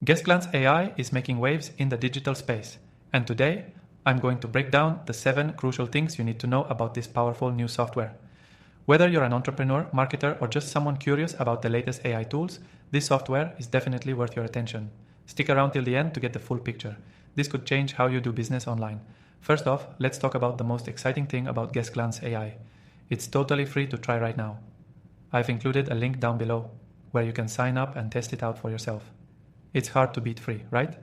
GuestGlance AI is making waves in the digital space, and today I'm going to break down the 7 crucial things you need to know about this powerful new software. Whether you're an entrepreneur, marketer, or just someone curious about the latest AI tools, this software is definitely worth your attention. Stick around till the end to get the full picture. This could change how you do business online. First off, let's talk about the most exciting thing about GuestGlance AI. It's totally free to try right now. I've included a link down below where you can sign up and test it out for yourself. It's hard to beat free, right?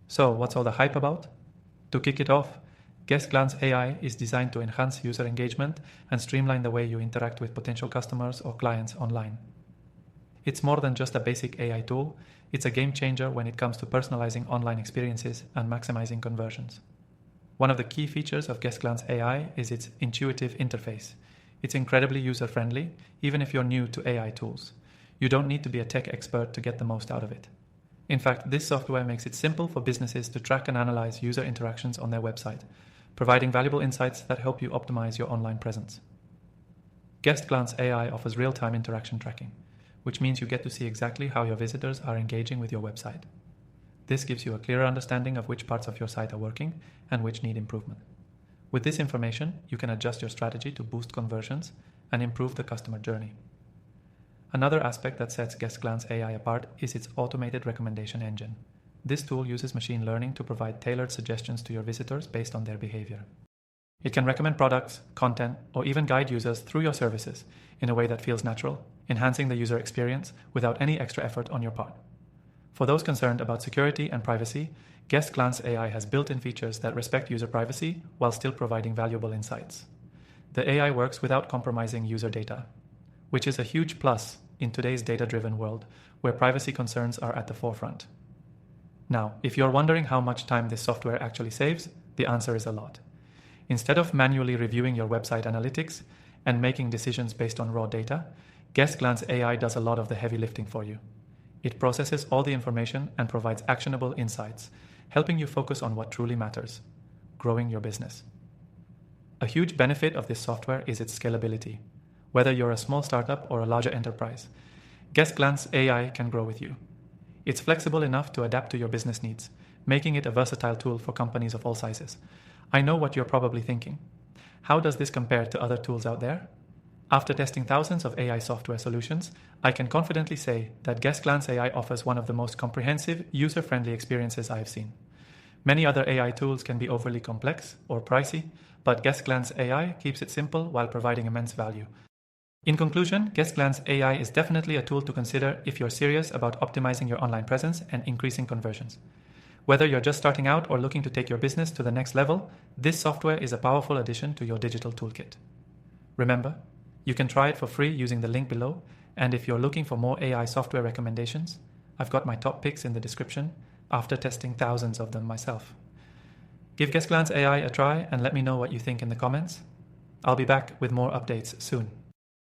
So what's all the hype about? To kick it off, GuestGlance AI is designed to enhance user engagement and streamline the way you interact with potential customers or clients online. It's more than just a basic AI tool, it's a game changer when it comes to personalizing online experiences and maximizing conversions. One of the key features of GuestGlance AI is its intuitive interface. It's incredibly user-friendly, even if you're new to AI tools. You don't need to be a tech expert to get the most out of it. In fact, this software makes it simple for businesses to track and analyze user interactions on their website, providing valuable insights that help you optimize your online presence. GuestGlance AI offers real-time interaction tracking, which means you get to see exactly how your visitors are engaging with your website. This gives you a clearer understanding of which parts of your site are working and which need improvement. With this information, you can adjust your strategy to boost conversions and improve the customer journey. Another aspect that sets GuestGlance AI apart is its automated recommendation engine. This tool uses machine learning to provide tailored suggestions to your visitors based on their behavior. It can recommend products, content, or even guide users through your services in a way that feels natural, enhancing the user experience without any extra effort on your part. For those concerned about security and privacy, GuestGlance AI has built-in features that respect user privacy while still providing valuable insights. The AI works without compromising user data, which is a huge plus in today's data-driven world where privacy concerns are at the forefront. Now, if you're wondering how much time this software actually saves, the answer is a lot. Instead of manually reviewing your website analytics and making decisions based on raw data, GuestGlance AI does a lot of the heavy lifting for you. It processes all the information and provides actionable insights, helping you focus on what truly matters: growing your business. A huge benefit of this software is its scalability. Whether you're a small startup or a larger enterprise, GuestGlance AI can grow with you. It's flexible enough to adapt to your business needs, making it a versatile tool for companies of all sizes. I know what you're probably thinking. How does this compare to other tools out there? After testing thousands of AI software solutions, I can confidently say that GuestGlance AI offers one of the most comprehensive, user-friendly experiences I've seen. Many other AI tools can be overly complex or pricey, but GuestGlance AI keeps it simple while providing immense value. In conclusion, GuestGlance AI is definitely a tool to consider if you're serious about optimizing your online presence and increasing conversions. Whether you're just starting out or looking to take your business to the next level, this software is a powerful addition to your digital toolkit. Remember, you can try it for free using the link below, and if you're looking for more AI software recommendations, I've got my top picks in the description after testing thousands of them myself. Give GuestGlance AI a try and let me know what you think in the comments. I'll be back with more updates soon.